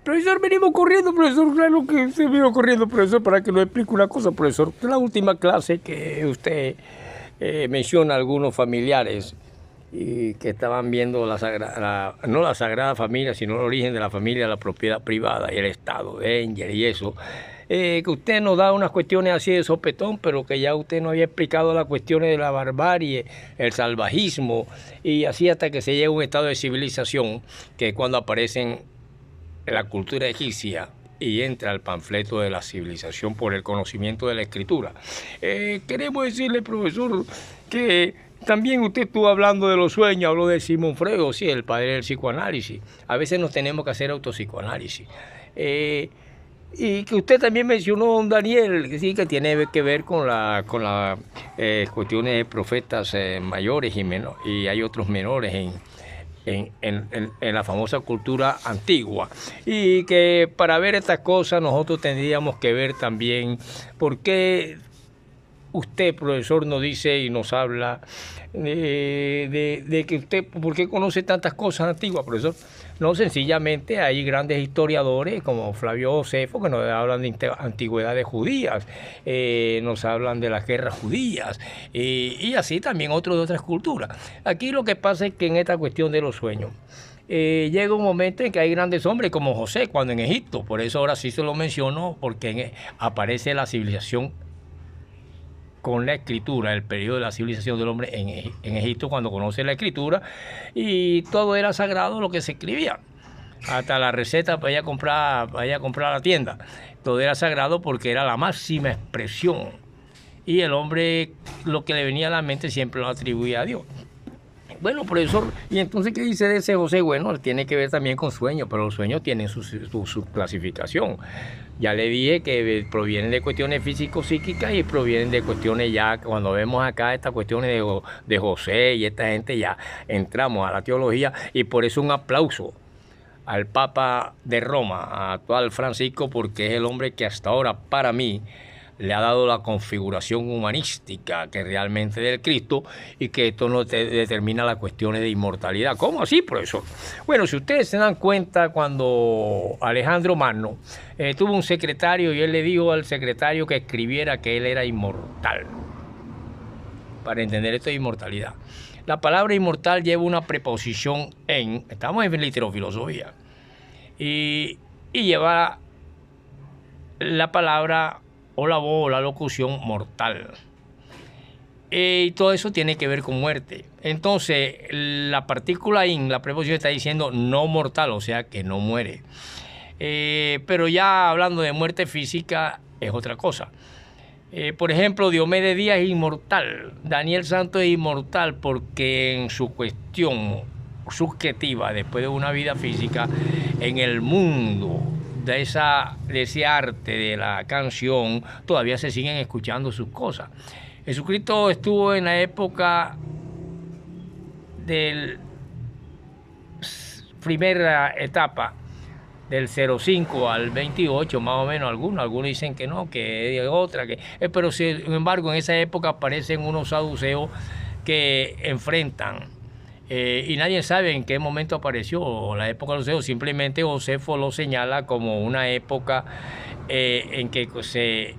Profesor, venimos corriendo, profesor. Claro que se vino corriendo, profesor, para que nos explique una cosa, profesor. En la última clase que usted menciona a algunos familiares y que estaban viendo no la Sagrada Familia, sino el origen de la familia, la propiedad privada y el Estado, Danger y eso. Que usted nos da unas cuestiones así de sopetón, pero que ya usted nos había explicado las cuestiones de la barbarie, el salvajismo, y así hasta que se llega a un estado de civilización, que es cuando aparecen la cultura egipcia y entra el panfleto de la civilización por el conocimiento de la escritura. Queremos decirle, profesor, que también usted estuvo hablando de los sueños, habló de Sigmund Freud, sí, el padre del psicoanálisis. A veces nos tenemos que hacer autopsicoanálisis. Y que usted también mencionó, don Daniel, que sí, que tiene que ver con las cuestiones de profetas mayores y hay otros menores en la famosa cultura antigua, y que para ver estas cosas nosotros tendríamos que ver también por qué usted, profesor, nos dice y nos habla de que usted, ¿por qué conoce tantas cosas antiguas, profesor? No, sencillamente hay grandes historiadores como Flavio Josefo que nos hablan de antigüedades judías, nos hablan de las guerras judías y así también otros de otras culturas. Aquí lo que pasa es que en esta cuestión de los sueños, llega un momento en que hay grandes hombres como José, cuando en Egipto, por eso ahora sí se lo menciono, porque aparece la civilización con la escritura, el periodo de la civilización del hombre en Egipto, cuando conoce la escritura, y todo era sagrado lo que se escribía, hasta la receta para ir a comprar a la tienda, todo era sagrado porque era la máxima expresión, y el hombre lo que le venía a la mente siempre lo atribuía a Dios. Bueno, profesor, ¿y entonces qué dice de ese José? Bueno, tiene que ver también con sueños, pero los sueños tienen su clasificación. Ya le dije que provienen de cuestiones físico-psíquicas y provienen de cuestiones ya, cuando vemos acá estas cuestiones de José y esta gente, ya entramos a la teología, y por eso un aplauso al Papa de Roma, actual Francisco, porque es el hombre que hasta ahora, para mí, le ha dado la configuración humanística que realmente es del Cristo, y que esto nos determina las cuestiones de inmortalidad. ¿Cómo así, profesor? Bueno, si ustedes se dan cuenta, cuando Alejandro Magno tuvo un secretario y él le dijo al secretario que escribiera que él era inmortal, para entender esto de inmortalidad. La palabra inmortal lleva una preposición en, estamos en literofilosofía, y lleva la palabra o la voz o la locución mortal. Y todo eso tiene que ver con muerte. Entonces, la partícula in, la preposición, está diciendo no mortal, o sea que no muere. Pero ya hablando de muerte física, es otra cosa. Por ejemplo, Diomedes Díaz es inmortal. Daniel Santos es inmortal porque en su cuestión subjetiva, después de una vida física, en el mundo de ese arte de la canción, todavía se siguen escuchando sus cosas. Jesucristo estuvo en la época del primera etapa, del 05 al 28, más o menos, algunos dicen que no, que es otra, pero sin embargo en esa época aparecen unos saduceos que enfrentan, y nadie sabe en qué momento apareció la época de los saduceos. Simplemente Josefo lo señala como una época en que se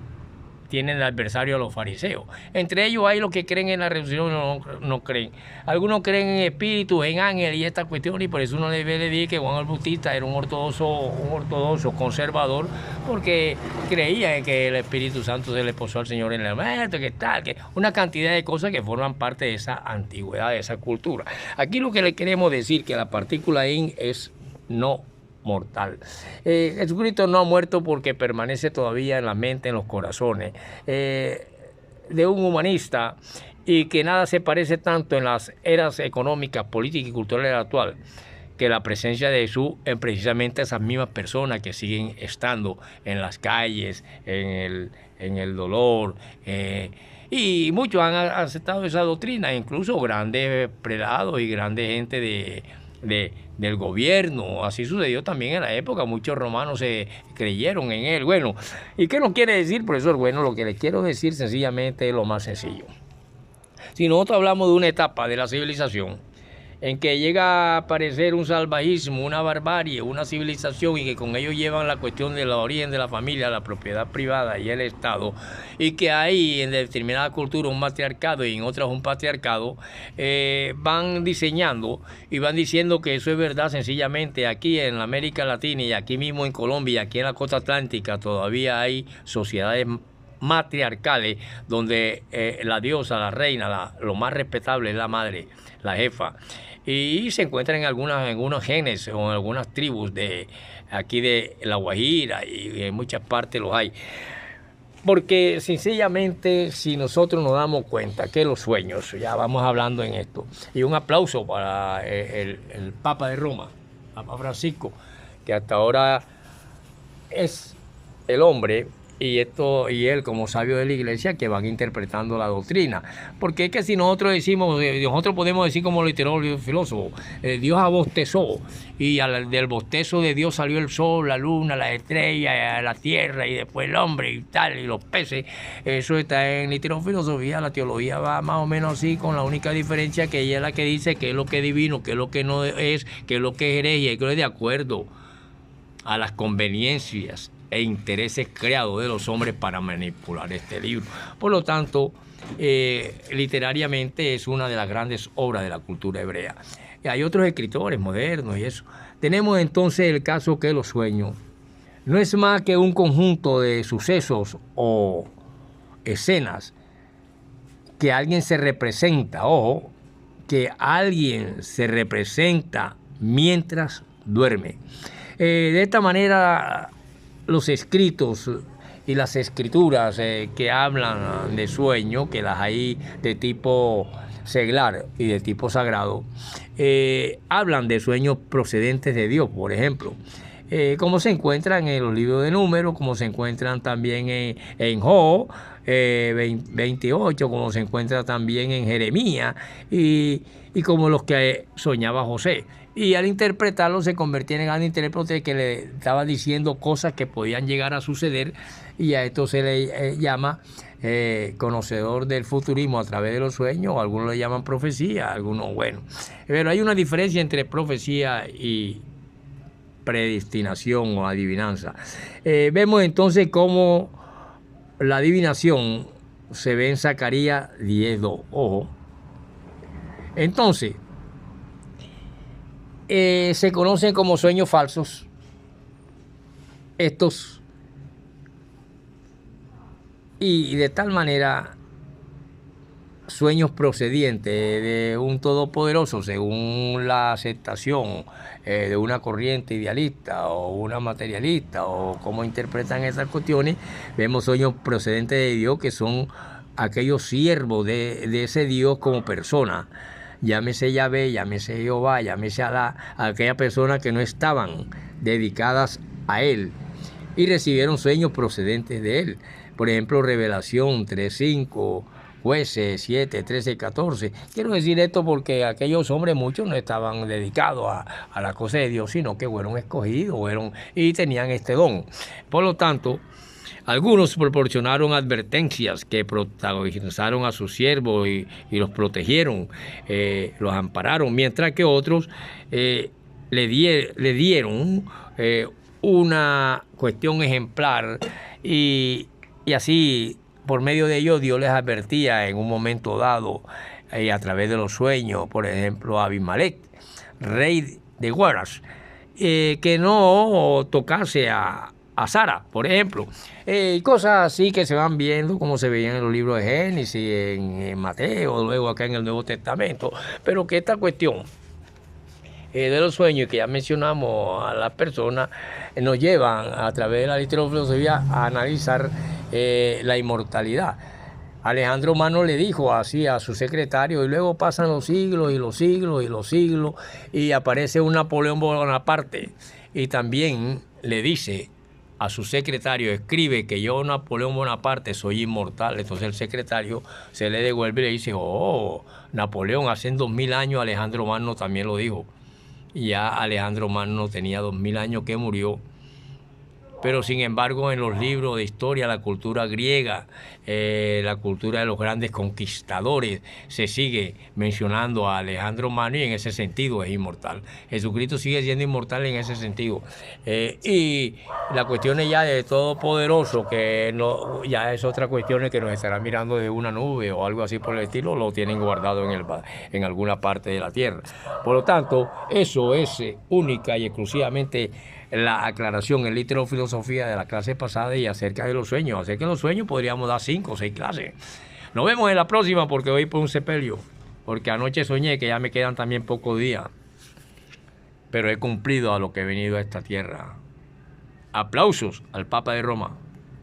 tienen de adversario a los fariseos. Entre ellos hay los que creen en la resurrección, no creen. Algunos creen en espíritus, en ángeles y esta cuestión, y por eso uno debe decir que Juan el Bautista era un ortodoxo conservador, porque creía en que el Espíritu Santo se le posó al Señor en el muerto, que tal, que una cantidad de cosas que forman parte de esa antigüedad, de esa cultura. Aquí lo que le queremos decir que la partícula in es no mortal. Jesucristo no ha muerto porque permanece todavía en la mente, en los corazones de un humanista, y que nada se parece tanto en las eras económicas, políticas y culturales actuales que la presencia de Jesús en precisamente esas mismas personas que siguen estando en las calles, en el dolor, y muchos han aceptado esa doctrina, incluso grandes prelados y grandes gente del gobierno. Así sucedió también en la época, muchos romanos se creyeron en él. Bueno, ¿y qué nos quiere decir, profesor? Bueno, lo que le quiero decir sencillamente es lo más sencillo. Si nosotros hablamos de una etapa de la civilización en que llega a aparecer un salvajismo, una barbarie, una civilización, y que con ello llevan la cuestión del origen de la familia, la propiedad privada y el Estado, y que hay en determinada cultura un matriarcado y en otras un patriarcado, van diseñando y van diciendo que eso es verdad. Sencillamente aquí en la América Latina y aquí mismo en Colombia y aquí en la costa atlántica todavía hay sociedades matriarcales donde la diosa, la reina, lo más respetable es la madre, la jefa, y se encuentra en algunos genes o en algunas tribus de aquí de La Guajira, y en muchas partes los hay. Porque sencillamente, si nosotros nos damos cuenta que los sueños, ya vamos hablando en esto, y un aplauso para el Papa de Roma, Papa Francisco, que hasta ahora es el hombre y él como sabio de la iglesia que van interpretando la doctrina. Porque es que si nosotros decimos, nosotros podemos decir como lo literó el filósofo, Dios abostezó, y del bostezo de Dios salió el sol, la luna, las estrellas, la tierra, y después el hombre y tal, y los peces. Eso está en literofilosofía. La teología va más o menos así, con la única diferencia que ella es la que dice qué es lo que es divino, qué es lo que no es, qué es lo que es herejía, y que es de acuerdo a las conveniencias e intereses creados de los hombres para manipular este libro. Por lo tanto, literariamente es una de las grandes obras de la cultura hebrea. Y hay otros escritores modernos y eso. Tenemos entonces el caso que los sueños no es más que un conjunto de sucesos o escenas que alguien se representa, ojo, que alguien se representa mientras duerme. De esta manera, los escritos y las escrituras que hablan de sueño, que las hay de tipo seglar y de tipo sagrado, hablan de sueños procedentes de Dios, por ejemplo, como se encuentran en los libros de Números, como se encuentran también en Job 28, como se encuentra también en Jeremías, y como los que soñaba José. Y al interpretarlo se convertía en gran intérprete que le estaba diciendo cosas que podían llegar a suceder, y a esto se le llama conocedor del futurismo a través de los sueños, o algunos le llaman profecía, algunos, bueno. Pero hay una diferencia entre profecía y predestinación o adivinanza. Vemos entonces cómo la adivinación se ve en Zacarías 10:2. Ojo. Entonces, se conocen como sueños falsos estos, y de tal manera sueños procedientes de un todopoderoso según la aceptación de una corriente idealista o una materialista, o cómo interpretan esas cuestiones. Vemos sueños procedentes de Dios, que son aquellos siervos de ese Dios como persona. Llámese Yahvé, llámese Jehová, llámese Alá, a aquellas personas que no estaban dedicadas a Él y recibieron sueños procedentes de Él. Por ejemplo, Revelación 3:5, Jueces 7:13 y 14. Quiero decir esto porque aquellos hombres, muchos no estaban dedicados a la cosa de Dios, sino que fueron escogidos y tenían este don. Por lo tanto, algunos proporcionaron advertencias que protagonizaron a sus siervos y los protegieron, los ampararon, mientras que otros le dieron una cuestión ejemplar, y así por medio de ellos Dios les advertía en un momento dado a través de los sueños. Por ejemplo, a Abimelech, rey de Guaras, que no tocase a Sara, por ejemplo, cosas así que se van viendo como se veían en los libros de Génesis, en Mateo, luego acá en el Nuevo Testamento, pero que esta cuestión de los sueños que ya mencionamos a las personas nos llevan a través de la literofilosofía a analizar la inmortalidad. Alejandro Magno le dijo así a su secretario, y luego pasan los siglos y los siglos y los siglos, y aparece un Napoleón Bonaparte, y también le dice a su secretario, escribe que yo, Napoleón Bonaparte, soy inmortal. Entonces el secretario se le devuelve y le dice, oh, Napoleón, hace 2000 años Alejandro Magno también lo dijo. Y ya Alejandro Magno tenía 2000 años que murió, pero sin embargo en los libros de historia, la cultura griega, la cultura de los grandes conquistadores, se sigue mencionando a Alejandro Magno y en ese sentido es inmortal. Jesucristo sigue siendo inmortal en ese sentido. Y la cuestión es ya de Todopoderoso, que no, ya es otra cuestión que nos estará mirando de una nube o algo así por el estilo, lo tienen guardado en alguna parte de la tierra. Por lo tanto, eso es única y exclusivamente la aclaración en literofilosofía de la clase pasada y acerca de los sueños. Acerca de los sueños podríamos dar 5 o 6 clases. Nos vemos en la próxima porque voy por un sepelio. Porque anoche soñé que ya me quedan también pocos días. Pero he cumplido a lo que he venido a esta tierra. Aplausos al Papa de Roma.